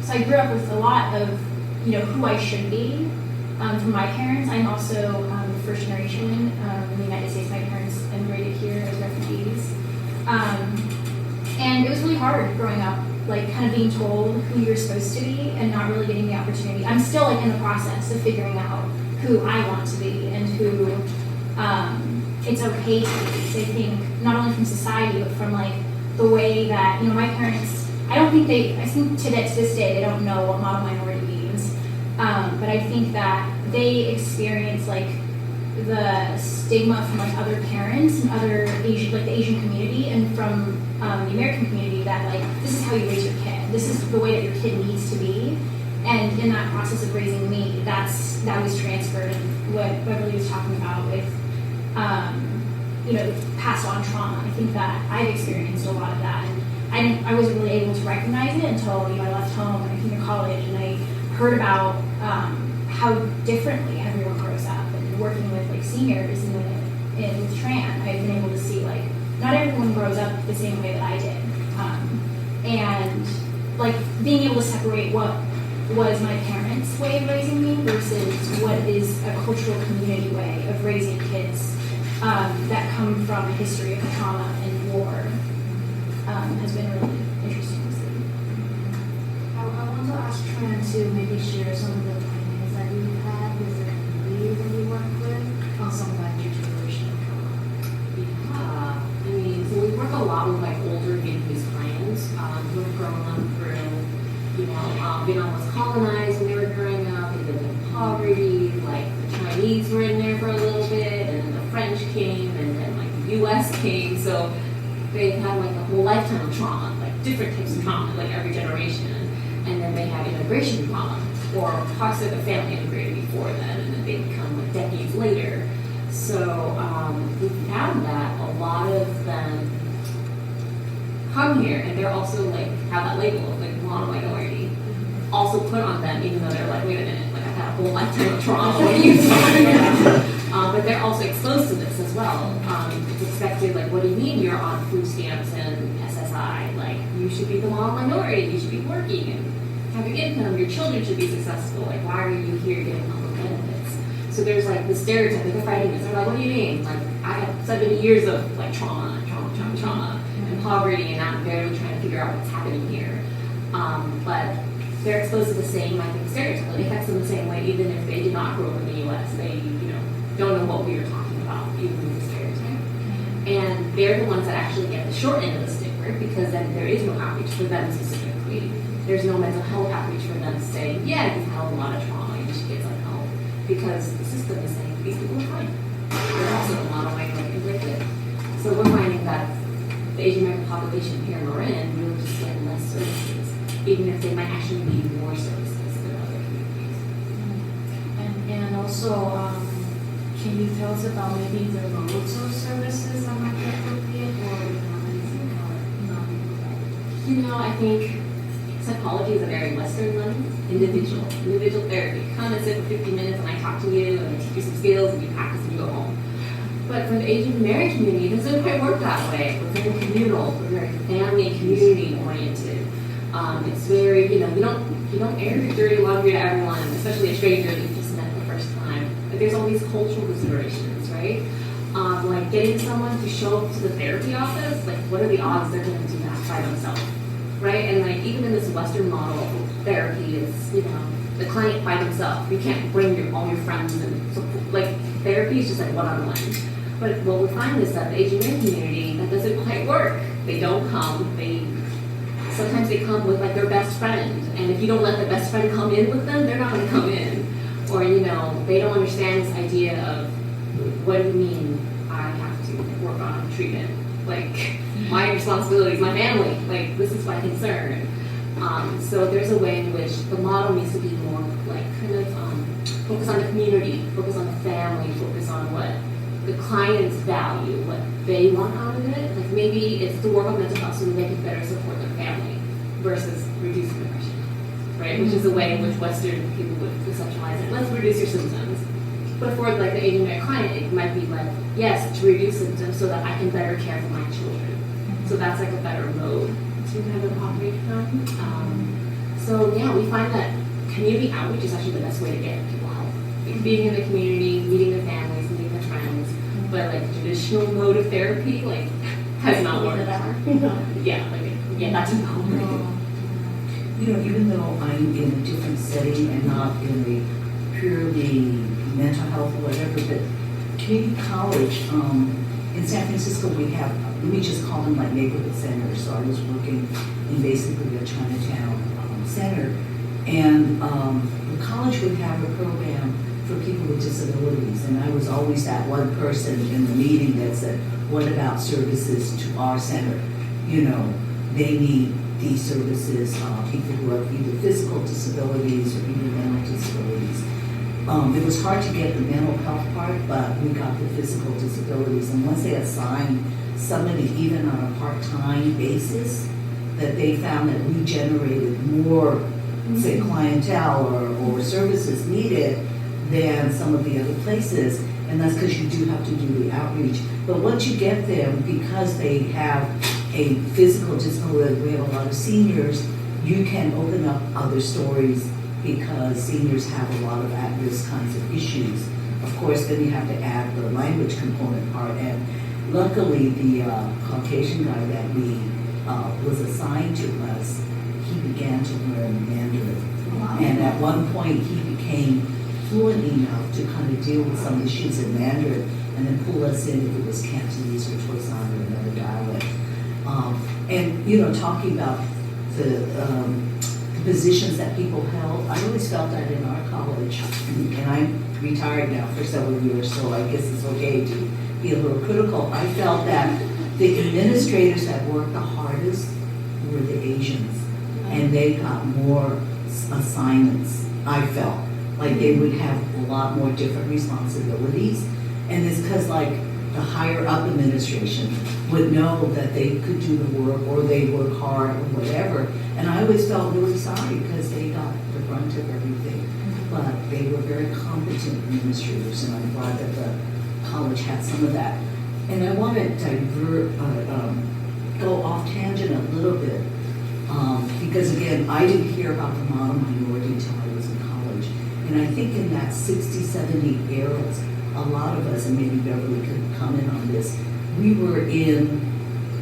So I grew up with a lot of, who I should be from my parents. I'm also the first generation in the United States. My parents immigrated here as refugees. And it was really hard growing up, like kind of being told who you're supposed to be and not really getting the opportunity. I'm still like in the process of figuring out who I want to be and who it's okay to be. So I think not only from society, but from like the way that, my parents, I think to this day, they don't know what model minority means. But I think that they experience like the stigma from like other parents and other Asian, like the Asian community and from the American community that like, this is how you raise your kid. This is the way that your kid needs to be. And in that process of raising me, that was transferred, and what Beverly was talking about with, passed on trauma. I think that I've experienced a lot of that, and I wasn't really able to recognize it until I left home and I came to college, and I heard about how differently everyone grows up, and working with like seniors and with Tran, I've been able to see like not everyone grows up the same way that I did, and like being able to separate what was my parents' way of raising me versus what is a cultural community way of raising kids that come from a history of trauma and war has been really interesting to see. I want to ask Tran to maybe share some of the findings that you've had with the community that you work with on some of that intergenerational trauma. Yeah, so we work a lot with like older Vietnamese clients who have grown up through, Vietnam was colonized when they were growing up. They lived in poverty. Like the Chinese were in there for a little bit, and then the French came, and then like the U.S. came. So they had like a whole lifetime of trauma, like different types of trauma, like every generation. And then they have immigration trauma, or parts of the family immigrated before then, and then they come like decades later. So we found that a lot of them come here, and they're also like have that label of like mono-minority also put on them, even though they're like, wait a minute, like I've had a whole lifetime of trauma. What are you talking about? But they're also exposed to this as well. It's expected, like, what do you mean you're on food stamps and SSI? Like, you should be the mono-minority. You should be working and having income. Your children should be successful. Like, why are you here getting public benefits? So there's like the stereotype that they're fighting this. They're like, what do you mean? Like, I have 70 years of like trauma and poverty, and I'm barely trying to figure out what's happening here. But they're exposed to the same, I think, stereotype. It affects them the same way, even if they did not grow up in the U.S. They, don't know what we were talking about, even with the stereotype. And they're the ones that actually get the short end of the stick, right? Because then there is no outreach for them specifically. There's no mental health outreach for them to say, yeah, you've had a lot of trauma, you should get some help. Because the system is saying these people are fine. They're also a lot of minority convicted. So we're finding that the Asian American population here in Marin will just get less services, even if they might actually need more services than other communities. And also, can you tell us about maybe the modes of services that might be appropriate, or anything, or not? I think psychology is a very Western lens, individual therapy. Come and sit for 50 minutes and I talk to you and I teach you some skills and you practice and you go home. But for the Asian American community, it doesn't quite work that way. We're very communal, we're very family and community oriented. It's very, you don't air your dirty laundry to everyone, especially a stranger that you just met the first time. But there's all these cultural considerations, right? Like getting someone to show up to the therapy office, like what are the odds they're going to do that by themselves, right? And like even in this Western model, therapy is, the client by themselves. You can't bring all your friends, and so like therapy is just like one-on-one. But what we find is that the Asian American community, that doesn't quite work. They don't come. Sometimes they come with like their best friend, and if you don't let the best friend come in with them, they're not going to come in. Or they don't understand this idea of what do you mean I have to work on treatment? Like my responsibility is my family. Like this is my concern. So there's a way in which the model needs to be more like kind of focus on the community, focus on the family, focus on what the clients value, what they want out of it. Like maybe it's to work on mental health so that they can better support their family versus reducing depression, right? Which is a way in which Western people would conceptualize it. Let's reduce your symptoms. But for like the Asian American client, it might be like, yes, to reduce symptoms so that I can better care for my children. So that's like a better mode to kind of operate from. So yeah, we find that community outreach is actually the best way to get people help. Like being in the community, meeting the families, meeting the friends, but like traditional mode of therapy like has not worked. Yeah, that's a no. You know, even though I'm in a different setting and not in the purely mental health or whatever, but community college, in San Francisco we have, let me just call them like neighborhood centers. So I was working in basically a Chinatown center, and the college would have a program for people with disabilities, and I was always that one person in the meeting that said, what about services to our center? You know, they need these services, people who have either physical disabilities or even mental disabilities. It was hard to get the mental health part, but we got the physical disabilities. And once they assigned somebody even on a part-time basis, that they found that we generated more, say, clientele or services needed than some of the other places. And that's because you do have to do the outreach. But once you get them, because they have a physical disability, we have a lot of seniors, you can open up other stories because seniors have a lot of at-risk kinds of issues. Of course, then you have to add the language component part. And luckily, the Caucasian guy that we was assigned to us, he began to learn Mandarin. Wow. And at one point, he became fluent enough to kind of deal with some issues in Mandarin and then pull us in if it was Cantonese or Toisan or another dialect. And, you know, talking about the positions that people held, I always felt that in our college, and I'm retired now for several years, so I guess it's okay to be a little critical. I felt that the administrators that worked the hardest were the Asians, and they got more assignments, I felt. Like they would have a lot more different responsibilities, and it's because like the higher up administration would know that they could do the work or they work hard or whatever. And I always felt really sorry because they got the brunt of everything. But they were very competent administrators, and I'm glad that the college had some of that. And I want to go off tangent a little bit because again, I didn't hear about the model minority until I was in college. And I think in that 60, 70 eras, a lot of us, and maybe Beverly could comment on this, we were in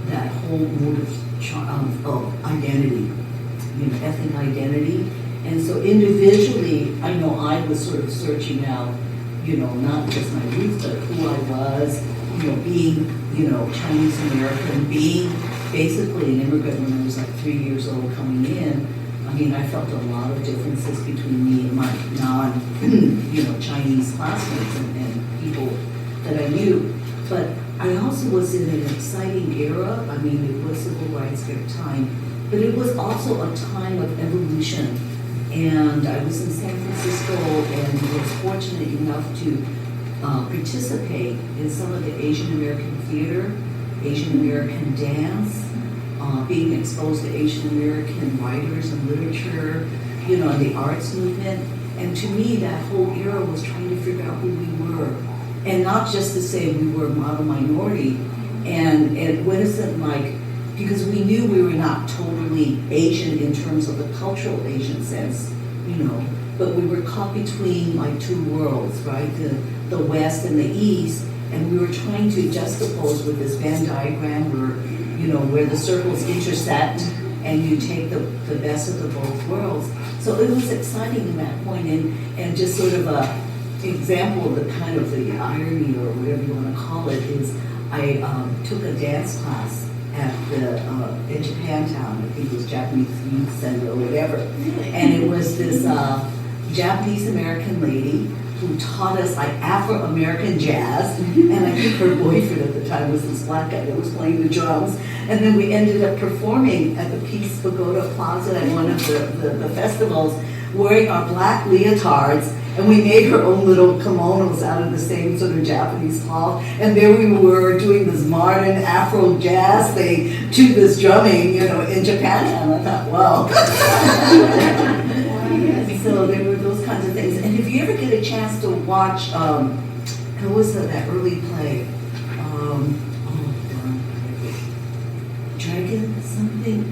that whole mode of identity, you know, ethnic identity. And so individually, I know I was sort of searching out, you know, not just my roots, but who I was, you know, being, you know, Chinese American, being basically an immigrant when I was like 3 years old coming in. I mean, I felt a lot of differences between me and my you know, Chinese classmates and people that I knew. But I also was in an exciting era. I mean, it was civil rights time, but it was also a time of evolution. And I was in San Francisco and was fortunate enough to participate in some of the Asian American theater, Asian American dance, being exposed to Asian American writers and literature, you know, and the arts movement. And to me, that whole era was trying to figure out who we were. And not just to say we were a model minority. And it wasn't like, because we knew we were not totally Asian in terms of the cultural Asian sense, you know, but we were caught between like two worlds, right? The West and the East. And we were trying to juxtapose with this Venn diagram where, you know, where the circles intersect and you take the best of the both worlds. So it was exciting in that point, and just sort of a example of the kind of the irony or whatever you want to call it is I took a dance class at the in Japantown. I think it was Japanese Youth Center or whatever. And it was this Japanese American lady who taught us like Afro-American jazz, and I think her boyfriend at the time was this black guy that was playing the drums. And then we ended up performing at the Peace Pagoda Plaza at one of the festivals, wearing our black leotards, and we made her own little kimonos out of the same sort of Japanese cloth. And there we were doing this modern Afro jazz thing to this drumming, you know, in Japan. And I thought, wow. So there were those kinds of things. And if you ever get a chance to watch, what was that early play? Dragon something?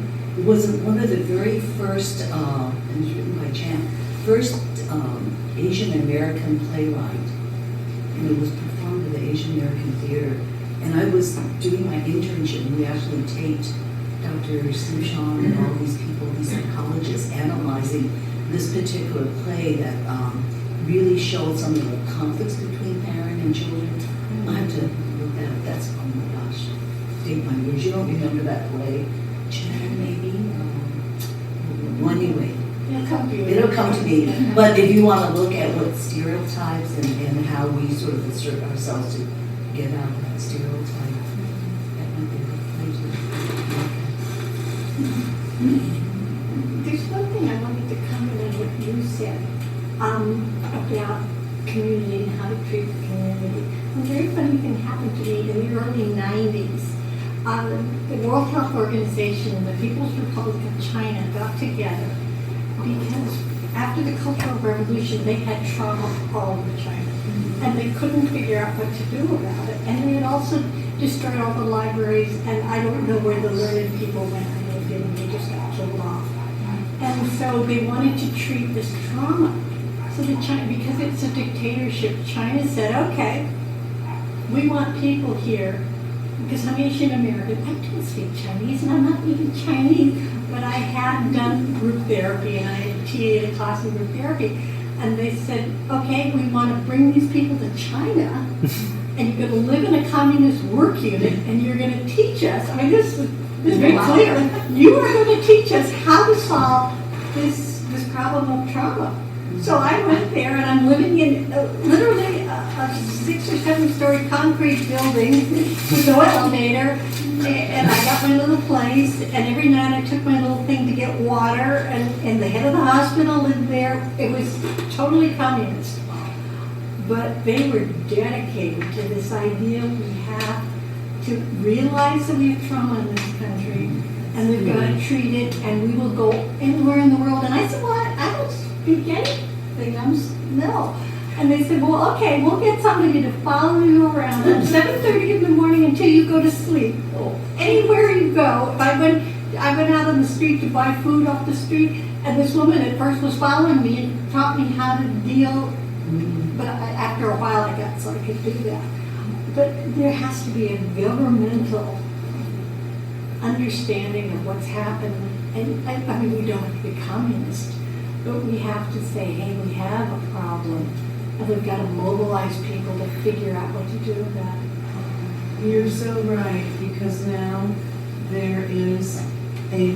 was one of the very first, and it was written by Chan, first Asian American playwright. And it was performed at the Asian American Theater. And I was doing my internship, and we actually taped Dr. Sushan and all these people, these psychologists, analyzing this particular play that really showed some of the conflicts between parent and children. I have to look that up. That's, oh my gosh, date my years. You don't remember that play? Chan, maybe? Well, anyway. It'll come to you. It'll come to me. But if you want to look at what stereotypes and how we sort of assert ourselves to get out of that stereotype, that might be a good place to look at. There's one thing I wanted to comment on what you said about community and how to treat the community. A very funny thing happened to me in the early 90s. The World Health Organization and the People's Republic of China got together because after the Cultural Revolution, they had trauma all over China. And they couldn't figure out what to do about it. And they had also destroyed all the libraries, and I don't know where the learned people went. I know they didn't, they just got killed off. And so they wanted to treat this trauma. So because it's a dictatorship, China said, okay, we want people here, because I'm Asian American. I don't speak Chinese, and I'm not even Chinese, but I had done group therapy, and I had TA'd a class in group therapy. And they said, okay, we want to bring these people to China, and you're going to live in a communist work unit, and you're going to teach us. I mean, this is very clear. You are going to teach us how to solve this problem of trauma. So I went there, and I'm living in literally a 6 or 7 story concrete building with no elevator, and I got my little place, and every night I took my little thing to get water, and the head of the hospital lived there. It was totally communist. But they were dedicated to this idea we have to realize that we have trauma in this country, and we've got to treat it, and we will go anywhere in the world. And I said, well, I don't speak anything. No. And they said, well, okay, we'll get somebody to follow you around at 7:30 in the morning until you go to sleep. Anywhere you go. If I went out on the street to buy food off the street, and this woman at first was following me and taught me how to deal. But after a while, I got so I could do that. But there has to be a governmental understanding of what's happening. And I mean, we don't have to be communist, but we have to say, hey, we have a problem, and we've got to mobilize people to figure out what to do about it. You're so right, because now there is a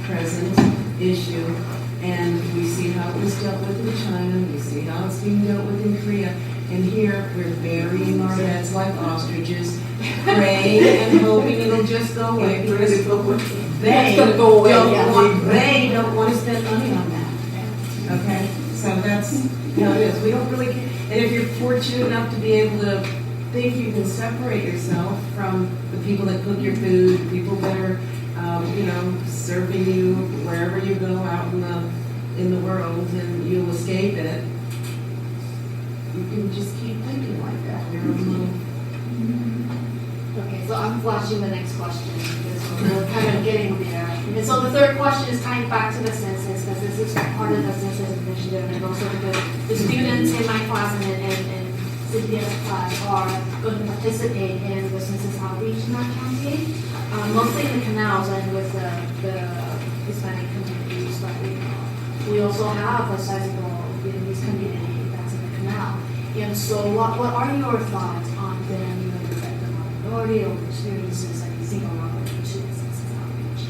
present issue, and we see how it was dealt with in China, we see how it's being dealt with in Korea, and here we're burying our heads like ostriches, praying and hoping it'll just go away, because they don't want to spend money on that. Okay, so that's how it is. We don't really, and if you're fortunate enough to be able to think you can separate yourself from the people that cook your food, the people that are, serving you wherever you go out in the world, and you'll escape it. You can just keep thinking like that. You're a little. Okay, so I'm flashing the next question because we're kind of getting there. And so the third question is tying back to the census, because this is part of the census initiative, and also because the students in my class and Cynthia's class are going to participate in the census outreach in our county, mostly in the canals and with the Hispanic communities. But we also have a sizable Vietnamese community that's in the canal. And so what are your thoughts on them, the minority or experiences that you think are related to the census outreach?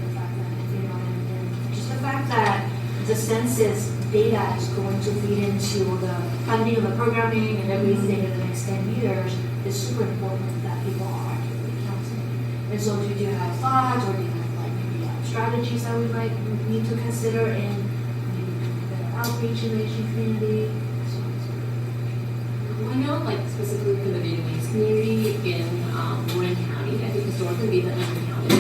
The fact that, and just the fact that the census data is going to feed into the funding of the programming and everything in the next 10 years is super important that people are accurately counted. And so do you have thoughts, or do you have maybe strategies that we might need to consider in maybe better outreach in the Asian community? I know, specifically for the Vietnamese community in Marin County, I think historically Vietnamese County,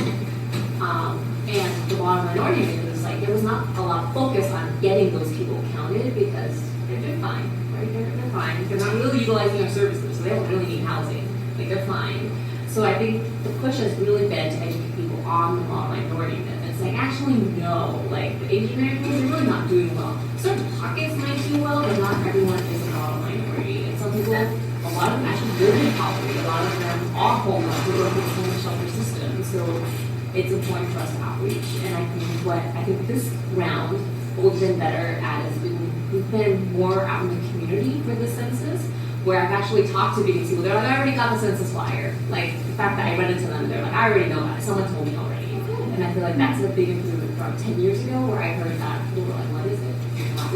and the broader minority is there was not a lot of focus on getting those people counted because they're fine, right? They're fine. They're not really utilizing our services, so they don't really need housing. They're fine. So I think the push has really been to educate people on the model minority myth. It's like, actually, no, like, the Asian Americans are really not doing well. Certain pockets might do well, but not everyone is a model minority. And some people, a lot of them actually live in poverty. A lot of them are homeless, they live in the homeless shelter system. So it's important for us to outreach. And I think this round, what we've been better at is we've been more out in the community for the census, where I've actually talked to BDC people. They're like, I already got the census flyer. Like, the fact that I read it to them, they're like, I already know about it. Someone told me already. And I feel like that's a big improvement from 10 years ago, where I heard that people were like, what is it?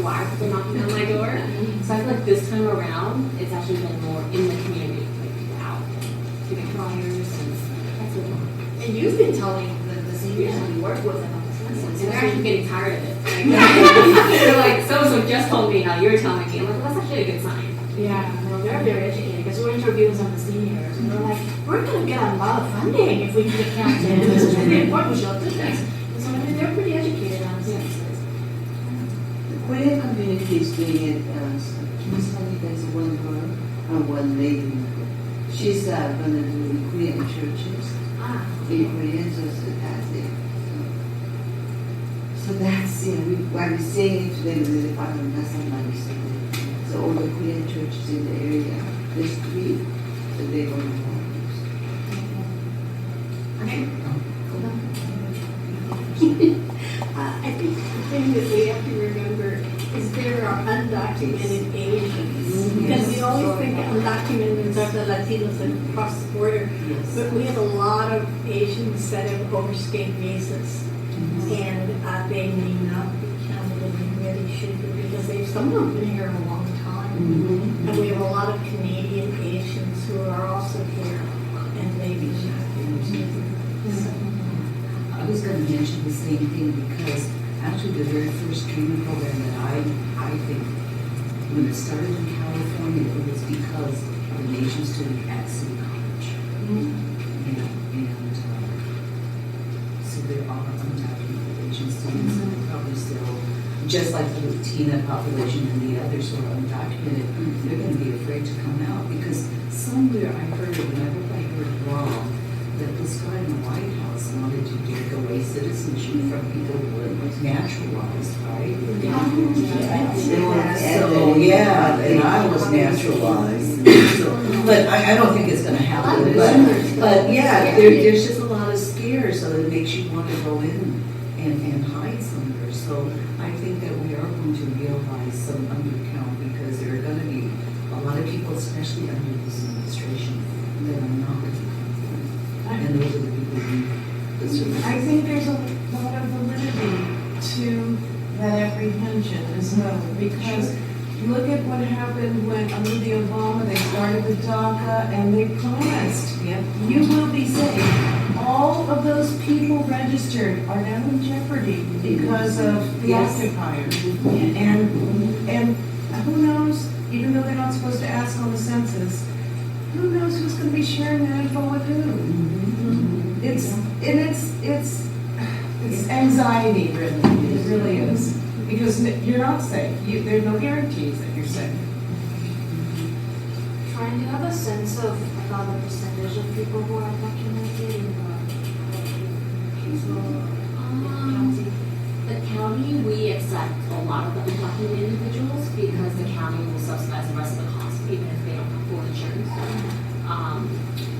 Why are people knocking on my door? So I feel like this time around, it's actually been more in the community, like people out, giving flyers, and that's what And you've been telling the seniors that you work with about the census. and they're actually getting tired of it. Like, they're like, so just told me how you're telling me. I'm like, well, that's actually a good sign. Yeah, no, they're very educated, because we're interviewing some of the seniors, and they're like, we're gonna get a lot of funding if we can get counted, this is really important, we should do this. And so, I mean, they're pretty educated on the census. The Korean community is doing it, recently there's one girl and one lady. She's gonna do Korean churches, Ah, in Korean, so that's it. So that's, when we saying it to them, they find that's somebody saying. So all the Korean churches in the area, there's 3 that they're going to want. I think the thing that we have to remember is there are undocumented Asians. Because we always think undocumented are the Latinos that cross the border. But we have a lot of Asians that have overstayed visas. And they may not be counted, and they really should be, because some of them have been here a long time. And we have a lot of Canadian Asians who are also here, and maybe not. I was going to mention the same thing because actually the very first training program that I think, when it started in California, it was because of an Asian student at City College. So there are undocumented Asian students, and they're probably still, just like the Latina population and the others who are undocumented, they're going to be afraid to come out because somewhere I heard, and I hope I heard wrong, that this guy in the White House wanted to take away citizenship from people who were naturalized, right? They want to add So, that in. yeah, and I was naturalized. So, but I don't think it's gonna happen, but yeah, there's just a lot of scare, so it makes you want to go in and hide somewhere. So I think that we are going to realize some undercount because there are gonna be a lot of people, especially under this administration, that are not going to come in. And those are the people who deserve. I think there's a lot of validity to that apprehension as well, because look at what happened when under the Obama, they started the DACA and they promised, you will be safe. All of those people registered are now in jeopardy because of the occupiers. And who knows, even though they're not supposed to ask on the census, who knows who's going to be sharing that info with who? It's anxiety, really. It really is. Because you're not safe. There's no guarantees that you're safe. Trying to have a sense of about the percentage of people who are documented in the county. The county, we accept a lot of the undocumented individuals because the county will subsidize the rest of the cost, even if they don't have full insurance.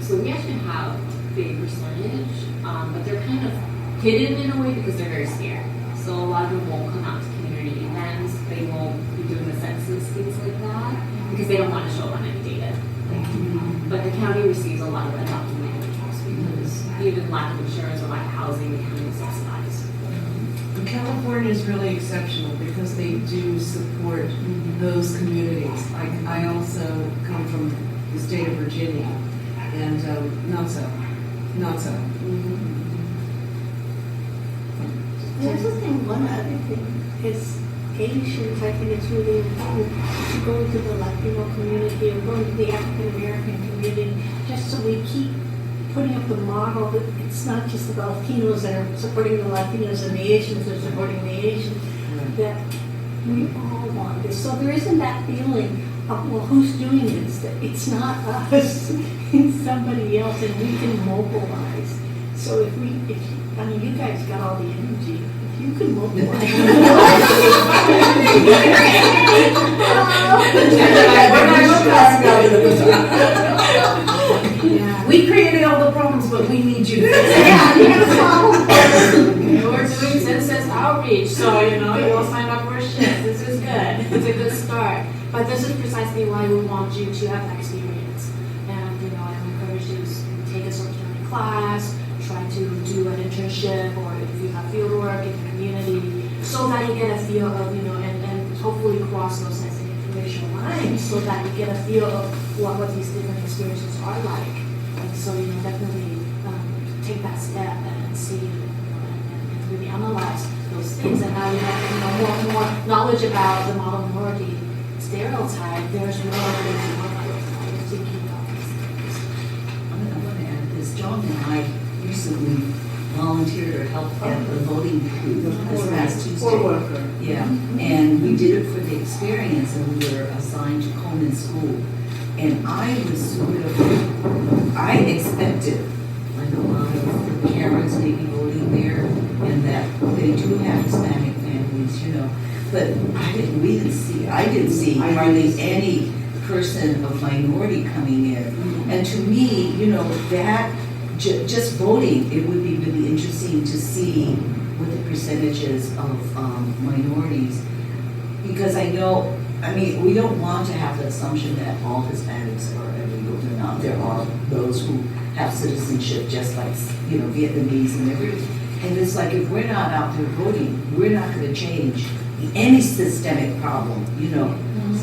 So we actually have a big percentage, but they're kind of hidden in a way because they're very scared. So a lot of them won't come out to community events, they won't be doing the census, things like that, because they don't want to show up on any data. But the county receives a lot of undocumented individuals because even lack of insurance or lack of housing, the county will subsidize. California is really exceptional because they do support those communities. I also come from the state of Virginia, and not so. The other thing, one other thing is Asians, I think it's really important to go into the Latino community or go into the African American community, just so we keep putting up the model that it's not just the Latinos that are supporting the Latinos and the Asians that are supporting the Asians, that we all want this. So there isn't that feeling of, well, who's doing this? That it's not us, it's somebody else, and we can mobilize. So if I mean, you guys got all the energy. If you could mobilize. Yeah. We created all the problems, but we need you to fix it. Yeah, you gotta solve them. We're doing census outreach, so you all sign up for a shift. This is good. It's a good start. But this is precisely why we want you to have that experience. And I encourage you to take a social learning class, try to do an internship, or if you have field work in the community, so that you get a feel of, and hopefully cross those sensitive information lines, so that you get a feel of what these different experiences are like. And so, definitely take that step and see, and really analyze those things. And now you have, more and more knowledge about the model minority stereotype. There's more things you want to thinking about these things. I'm gonna add this. John and I recently volunteered or helped at the voting booth this past Tuesday. Poor worker. Yeah, and we did it for the experience, and we were assigned to Coleman School. And I was I expected, like a lot of the Karens maybe voting there, and that they do have Hispanic families, but I didn't see hardly any person of minority coming in. And to me, that just voting, it would be really interesting to see what the percentages of minorities, because we don't want to have the assumption that all Hispanics are illegal. They're not. There are those who have citizenship, just like Vietnamese and everything. And it's like, if we're not out there voting, we're not going to change any systemic problem.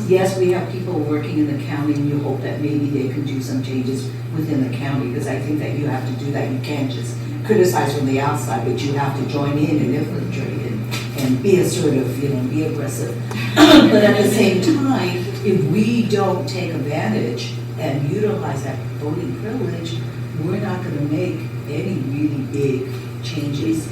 Yes, we have people working in the county, and you hope that maybe they can do some changes within the county, because I think that you have to do that. You can't just criticize from the outside, but you have to join in and infiltrate and be assertive, be aggressive. But at the same time, if we don't take advantage and utilize that voting privilege, we're not going to make any really big changes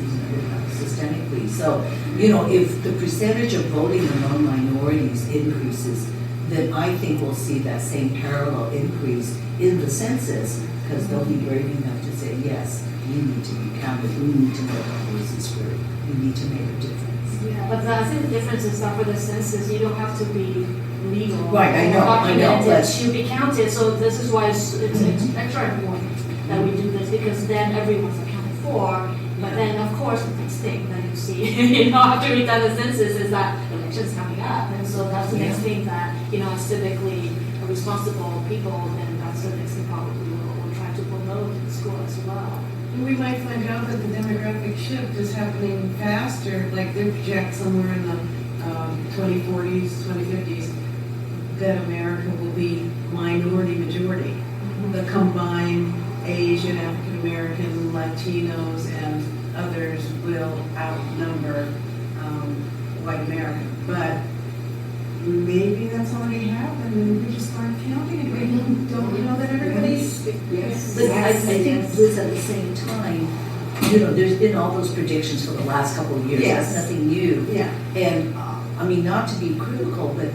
systemically. So, if the percentage of voting among minorities increases, then I think we'll see that same parallel increase in the census, because they'll be brave enough to say, yes, we need to be counted, we need to make our voices heard, we need to make a difference. Yeah, but I think the difference is that for the census, you don't have to be legal. Right, I know, documented but- to be counted, so this is why it's extra important that we do this, because then everyone's accounted for. But then, of course, the next thing that you see, after we've done the census, is that elections coming up, and so that's the next thing that, as civically responsible people, then that's the next thing probably we'll try to promote in school as well. We might find out that the demographic shift is happening faster, like they project somewhere in the 2040s, 2050s, that America will be minority majority. The combined Asian, African American, Latinos, and others will outnumber white America. But maybe that's already happened, and we just aren't counting it. We don't know that everybody's. Yes. But I think, Liz, at the same time, there's been all those predictions for the last couple of years. Yes. That's nothing new. Yeah. And not to be critical, but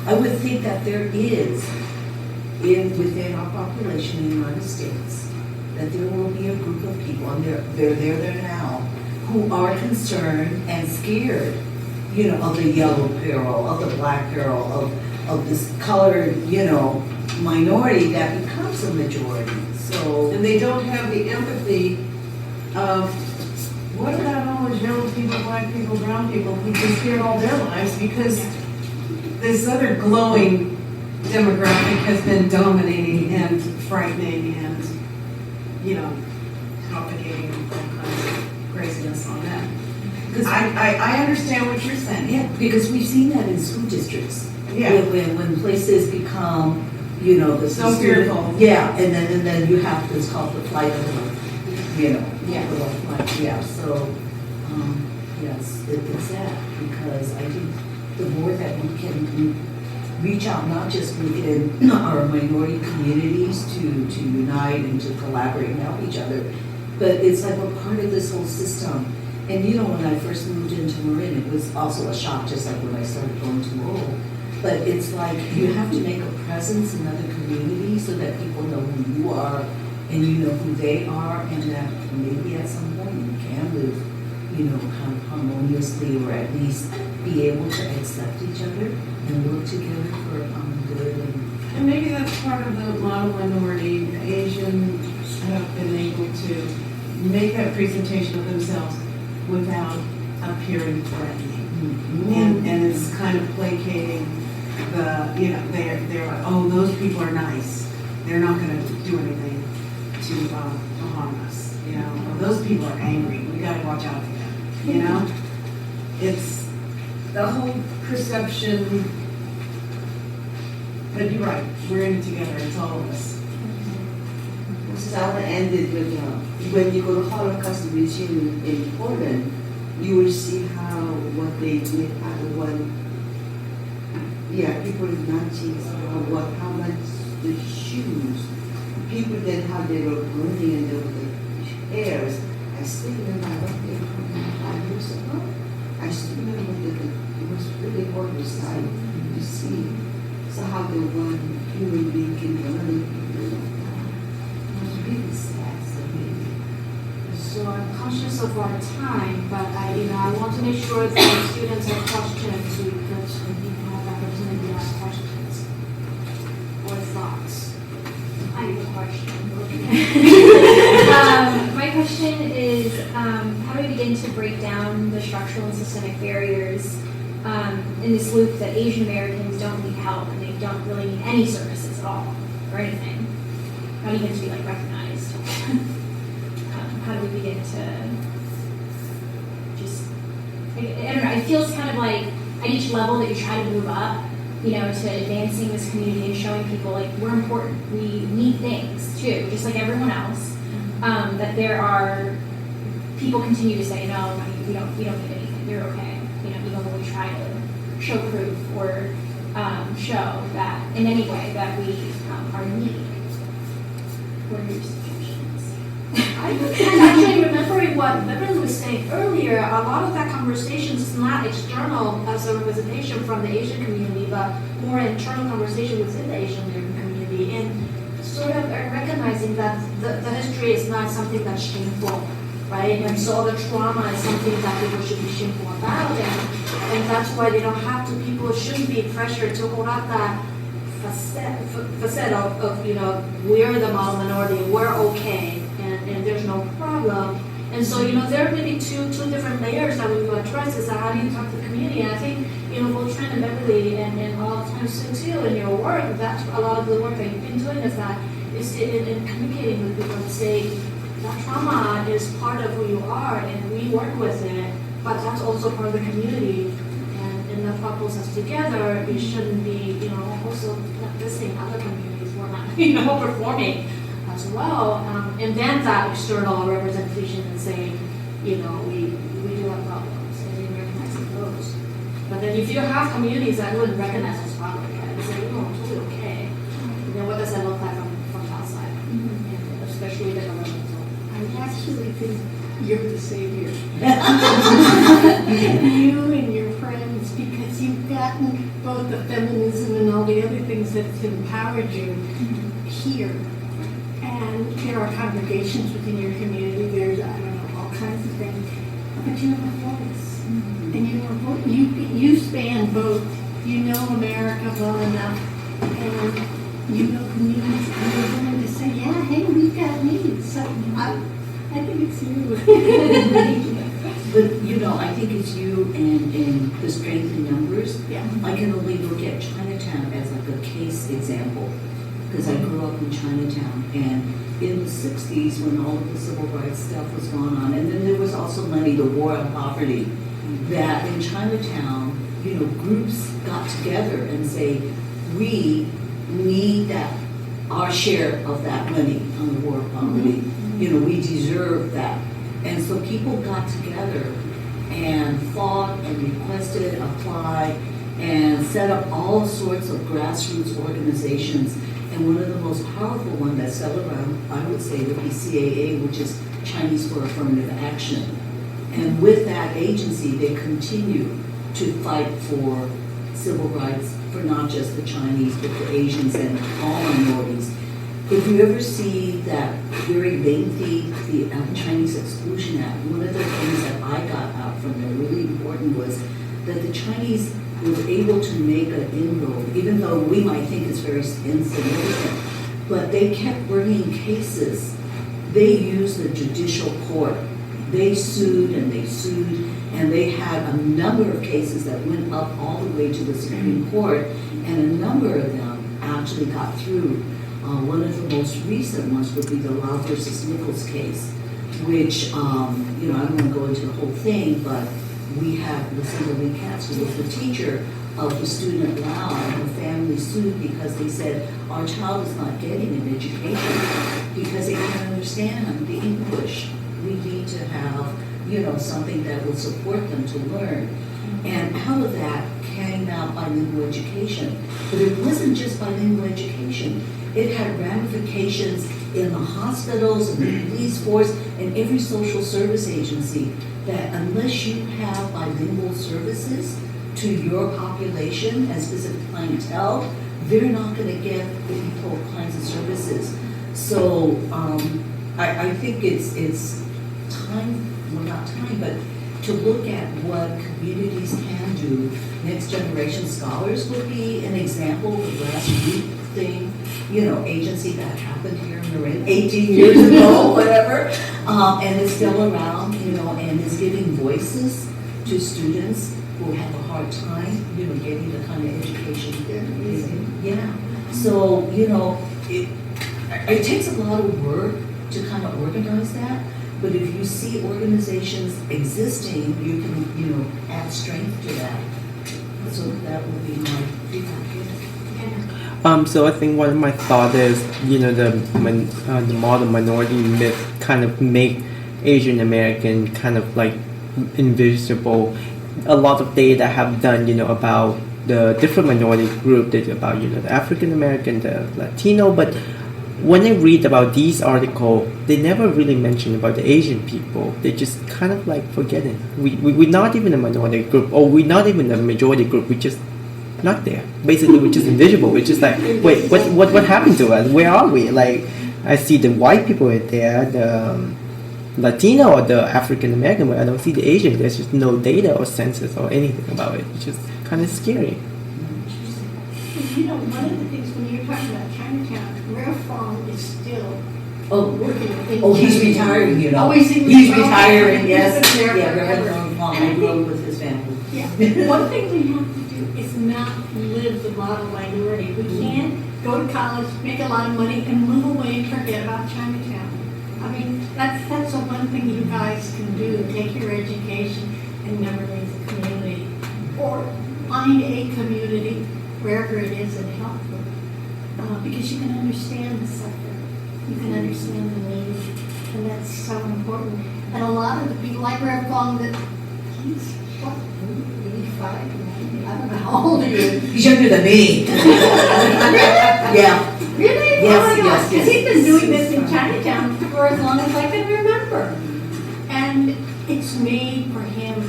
I would think that there is within our population in the United States, that there will be a group of people, and they're there now, who are concerned and scared, of the yellow peril, of the black peril, of this colored, minority that becomes a majority. So, And they don't have the empathy of, what about all those yellow people, black people, brown people who've been scared all their lives, because this other glowing demographic has been dominating and frightening and, propagating all kinds of craziness on them. I understand what you're saying. yeah, because we've seen that in school districts. Yeah. When places become, the So fearful. Yeah, and then you have this called the flight of the, yeah. So, yes, it's that, because I think the more that we can reach out, not just within our minority communities to unite and to collaborate and help each other, but it's like we're part of this whole system. And when I first moved into Marin, it was also a shock, just like when I started going to Lowell. But it's like you have to make a presence in other communities so that people know who you are and you know who they are, and that maybe at some point you can live, you know, kind of harmoniously, or at least be able to accept each other and work together for good. And maybe that's part of the model minority. Asians have been able to make that presentation of themselves without appearing threatening. And it's kind of placating the, you know, they're like, oh, those people are nice. They're not going to do anything to harm us. You know, or those people are angry. We got to watch out for them. You know, it's the whole perception. But you're right. We're in it together. It's all of us. So I want to end it with, when you go to Holocaust Museum in Poland, you will see how what they did, people in Nazis, how much the shoes, people that how they were burning and the hairs. I still remember what they were 5 years ago. I still remember that it was really horrible sight to see. So how the one human being can burn it like that. It was really sad, so maybe. So I'm conscious of our time, but I want to make sure that the students have questions, we could have the opportunity to ask questions or thoughts. I have a question. My question is, how do we begin to break down the structural and systemic barriers in this loop that Asian Americans don't need help and they don't really need any services at all or anything, not even to be like recognized? How do we begin to just, I don't know, it feels kind of like at each level that you try to move up, you know, to advancing this community and showing people like we're important, we need things too, just like everyone else, that there are, people continue to say, no, we don't need anything, you're okay, you know, even when we try to show proof or show that in any way that we are in need. What are your suggestions? I'm actually remembering what Beverly was saying earlier. A lot of that conversation is not external as a representation from the Asian community, but more internal conversation within the Asian American community, and sort of recognizing that the history is not something that's shameful, right? And so the trauma is something that people should be shameful about, and that's why they don't have to. People shouldn't be pressured to hold up that facade of you know, we're the model minority, we're okay. And there's no problem. And so, you know, there are maybe two different layers that we will address is how do you talk to the community? And I think, you know, both Trent and Beverly and all of times too in your work, that's a lot of the work that you've been doing is in communicating with people and say that trauma is part of who you are and we work with it, but that's also part of the community. And that pulls us together. We shouldn't be, you know, also not dissing other communities who are not, you know, performing as well, and then that external representation and saying, you know, we do have problems and we recognize those. But then if you have communities that wouldn't recognize those problems, right, and say, no, I'm totally okay, then what does that look like from the outside? And especially the governmental. I actually think you're the savior. You and your friends, because you've gotten both the feminism and all the other things that's empowered you here. And there are congregations within your community, there's, I don't know, all kinds of things. But you have a voice. And you span both. You know America well enough, and you know communities, and you're willing to say, yeah, hey, we've got needs. So I think it's you. But, you know, I think it's you and the strength in numbers. Yeah. I can only look at Chinatown as like a case example, because I grew up in Chinatown, and in the 60s when all of the civil rights stuff was going on, and then there was also money, the war on poverty, that in Chinatown, you know, groups got together and say, we need that, our share of that money on the war on poverty. You know, we deserve that. And so people got together and fought and requested, applied, and set up all sorts of grassroots organizations. And one of the most powerful ones that's still around, I would say, would be CAA, which is Chinese for Affirmative Action. And with that agency, they continue to fight for civil rights for not just the Chinese, but for Asians and all minorities. if you ever see that very lengthy, the Chinese Exclusion Act, one of the things that I got out from there really important was that the Chinese was able to make an inroad, even though we might think it's very insignificant, but they kept bringing cases. They used the judicial court. They sued, and they had a number of cases that went up all the way to the Supreme Court, and a number of them actually got through. One of the most recent ones would be the Lau versus Nichols case, which, I don't want to go into the whole thing, but we have Lucinda Lee Katz, who was the teacher of the student Lau, and her family sued because they said, our child is not getting an education because they can't understand the English. We need to have, something that will support them to learn. And out of that came out bilingual education. But it wasn't just bilingual education. It had ramifications in the hospitals and the police force and every social service agency that unless you have bilingual services to your population and specific clientele, they're not going to get the equal kinds of services. So I think it's time, well not time, but to look at what communities can do. Next Generation Scholars would be an example of the last week thing, agency that happened here in Marin 18 years ago, whatever, and it's still around, and is giving voices to students who have a hard time, getting the kind of education. Yeah. So, it takes a lot of work to kind of organize that. But if you see organizations existing, you can, add strength to that. So that would be my feedback here. So I think one of my thoughts is, the model minority myth kind of make Asian American kind of like invisible. A lot of data have done, about the different minority group, that about, the African American, the Latino, but when I read about these articles, they never really mention about the Asian people. They just kind of like forget it. We're not even a minority group, or we're not even a majority group. We're just not there. Basically, we're just invisible. We're just like, wait, what happened to us? Where are we? Like, I see the white people are there, the Latino or the African American, but I don't see the Asian. There's just no data or census or anything about it. It's just kind of scary. One of the things when you're talking about Chinatown, Rare Fong is still working in He's retiring, Oh, he's retiring, yes. There Yeah, forever. Reverend Long Fong, I grew up with his family. Yeah. One thing we have to do is not live the model minority. We can't go to college, make a lot of money, and move away and forget about Chinatown. I mean, that's the one thing you guys can do. Take your education and never leave the community. Or find a community, wherever it is, and help them. Because you can understand the suffering. You can understand the need. And that's so important. And a lot of the people, like Rev Fong, that he's, 85? I don't know how old he is. He's younger than me. Yeah. Really? Yes, Oh my gosh. yes, Because yes. he's been doing this in Chinatown for as long as I can remember. And it's made for him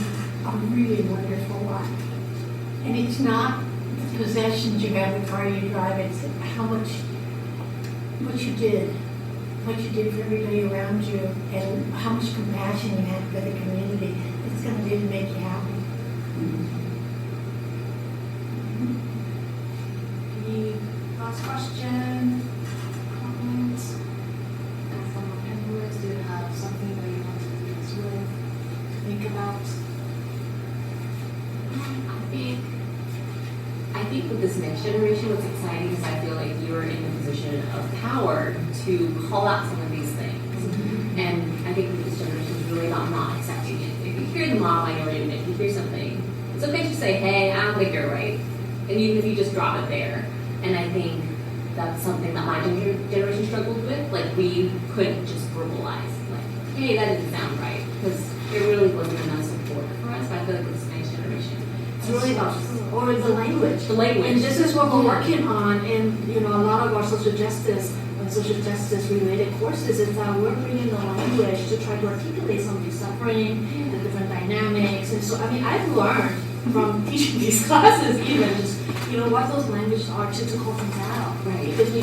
a really wonderful life. And it's not the possessions you have, the car you drive, it's what you did for everybody around you, and how much compassion you had for the community. It's going to really make you happy. Any last question, comments? Panelists, do you have something that you want to leave us with, think about? I think with this next generation, what's exciting is I feel like you're in the position of power to call out some of these things. And I think with this generation is really about not accepting it. If you hear the model minority, and if you hear something, it's okay to say, hey, I don't think you're right. And even if you just drop it there. And I think that's something that my generation struggled with. Like, we couldn't just verbalize, like, hey, that didn't sound right. Because there really wasn't enough support for us. But I feel like with this next generation, it's really about Or the language. the language. And this is what we're working on in, a lot of our social justice and social justice related courses is that we're bringing the language to try to articulate some of the suffering, the different dynamics. And so, I mean, I've learned from teaching these classes even just, what those languages are to call things out. Right. Because I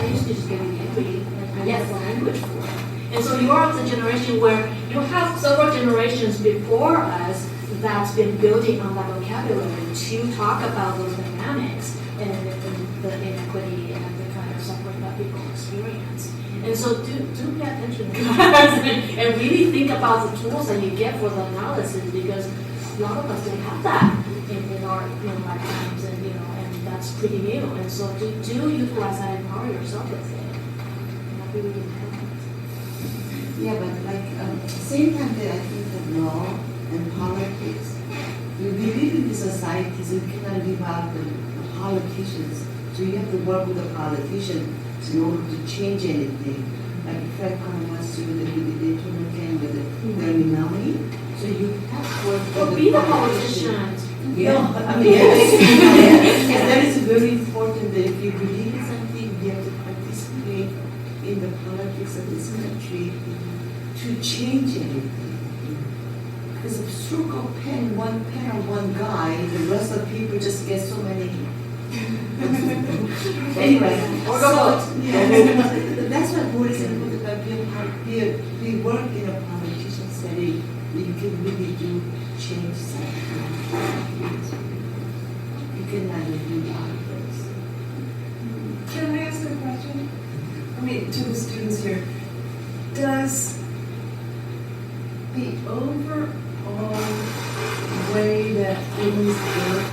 used to just get the equity and I get the language for it. And so you're of the generation where you have several generations before us that's been building on that vocabulary to talk about those dynamics and the inequity and the kind of suffering that people experience. And so do pay attention, guys, and really think about the tools that you get for the analysis, because a lot of us didn't have that in our lifetimes, and that's pretty new. And so do utilize that and empower yourself with it. And that'd be really important. Yeah, but like, same time that I think that law and politics, we live in the societies, we cannot leave out the politicians. So you have to work with the politicians in order to change anything. Like Fred kind of wants to do the individual again with the terminology. So you have to work Or with be the politicians. politician. Yeah, I mean, yes. And that is very important that if you believe in something, you have to participate in the politics of this country to change anything. Because a stroke of pen, one pen on one guy, the rest of people just get so many. Anyway, Or go vote. yeah, that's why vote is important. But we work in a politician setting, you can really do change something. You can neither do others. Can I ask a question? I mean, to the students here, does the overall way that things work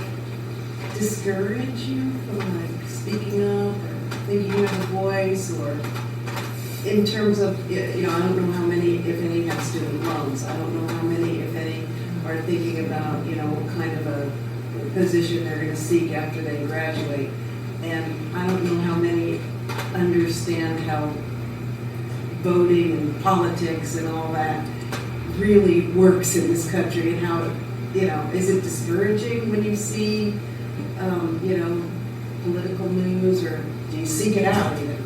discourage you from like speaking up or thinking you have a voice, or in terms of, I don't know how many, if any, have student loans. I don't know how many, if any, are thinking about, what kind of a position they're going to seek after they graduate. And I don't know how many understand how voting and politics and all that really works in this country, and how, is it discouraging when you see, political news, or do you seek it out even?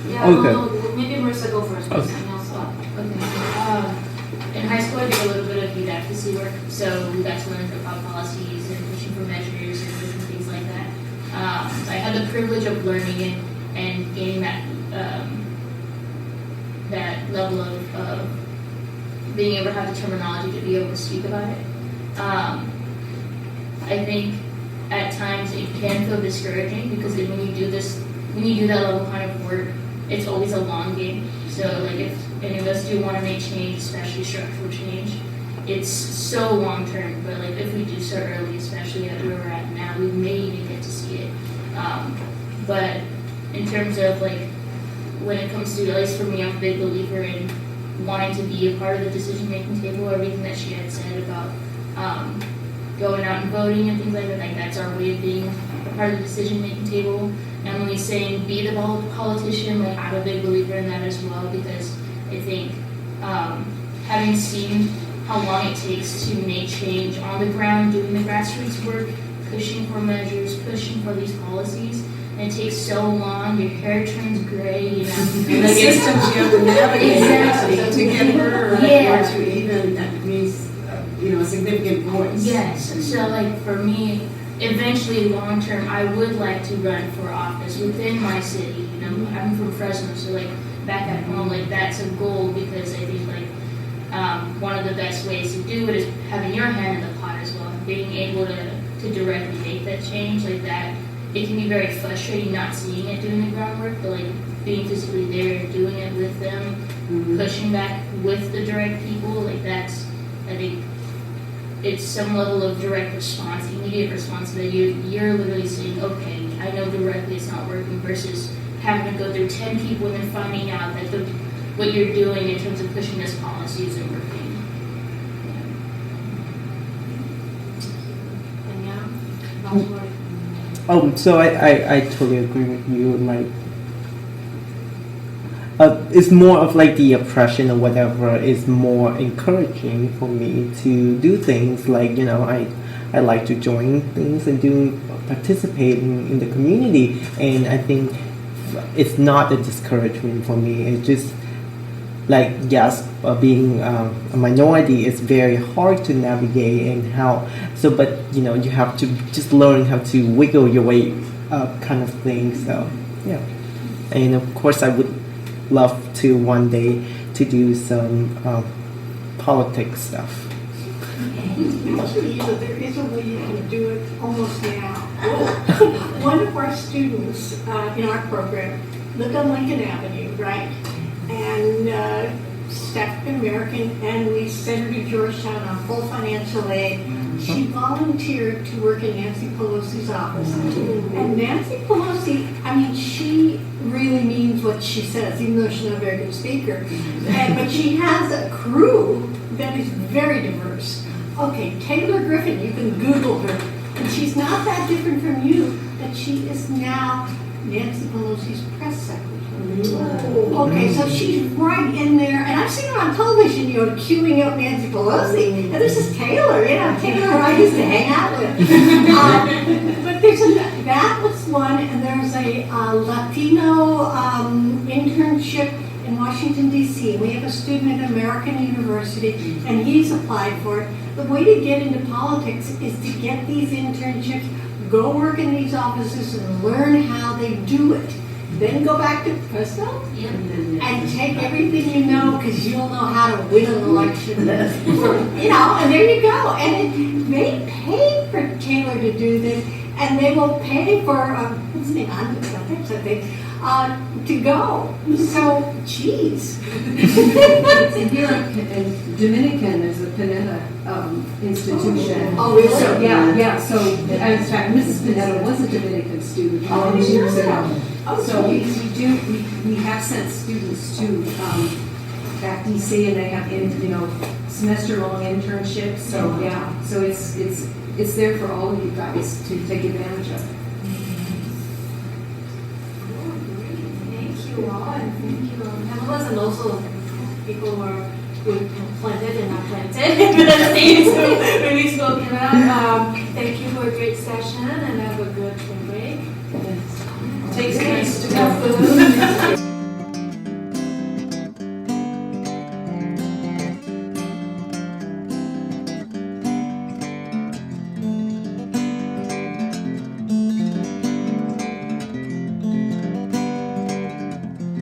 Yeah, Okay. well, maybe Marissa go first, because I know stop. Okay. In high school, I did a little bit of youth advocacy work, so we got to learn about policies and pushing for measures and different things like that. So I had the privilege of learning and gaining that level of being able to have the terminology to be able to speak about it. I think at times it can feel discouraging, because when you do that level kind of work, it's always a long game. So like if any of us do want to make change, especially structural change, it's so long term. But like if we do so early, especially at where we're at now, we may even get to see it. But in terms of like when it comes to, at least for me, I'm a big believer in wanting to be a part of the decision making table. Everything that she had said about going out and voting and things like that, like that's our way of being a part of the decision making table. Emily saying be the politician, like I'm a big believer in that as well, because I think having seen how long it takes to make change on the ground, doing the grassroots work, pushing for measures, pushing for these policies, and it takes so long, your hair turns gray, And the systems you have to navigate Exactly. to get her or Yeah. to even, that means, a significant voice. Yes, so like for me, eventually long term, I would like to run for office within my city. I'm from Fresno, so like back at home, like that's a goal, because I think like one of the best ways to do it is having your hand in the pot as well, being able to directly make that change like that. It can be very frustrating not seeing it doing the groundwork, but like being physically there and doing it with them, pushing back with the direct people, like that's, I think, it's some level of direct response, immediate response, that you're literally saying, okay, I know directly it's not working, versus having to go through 10 people and then finding out that what you're doing in terms of pushing this policy isn't working. And yeah, that's what So I totally agree with you. Like, it's more of like the oppression or whatever is more encouraging for me to do things like, I like to join things and doing participating in the community. And I think it's not a discouragement for me. It's just like, yes, being a minority is very hard to navigate, and but you have to just learn how to wiggle your way up, kind of thing. So yeah, and of course I would love to one day to do some politics stuff. Actually, there is a way you can do it almost now. One of our students in our program lived on Lincoln Avenue, right? And she's African American, and we sent her to Georgetown on full financial aid. She volunteered to work in Nancy Pelosi's office. And Nancy Pelosi, I mean, she really means what she says, even though she's not a very good speaker. But she has a crew that is very diverse. Okay, Taylor Griffin, you can Google her. And she's not that different from you, but she is now Nancy Pelosi's press secretary. Okay, so she's right in there, and I've seen her on television, queuing up Nancy Pelosi, and this is Taylor, Taylor I used to hang out with. But that was one, and there's a Latino internship in Washington, D.C. We have a student at American University, and he's applied for it. The way to get into politics is to get these internships, go work in these offices, and learn how they do it. Then go back to Fresno and take everything you know, because you'll know how to win an election. And there you go. And they paid for Taylor to do this, and they will pay for what's his name? To go. So, geez. And here in Dominican, there's a Pineda institution. Oh, really? So, yeah. So, in fact, Mrs. Pineda was a Dominican student years ago. So we have sent students to back DC, and they have semester-long internships. So so it's there for all of you guys to take advantage of. Thank you all, and thank you. Pamela's and also people who planted and not planted the seeds we spoke about. Thank you for a great session, and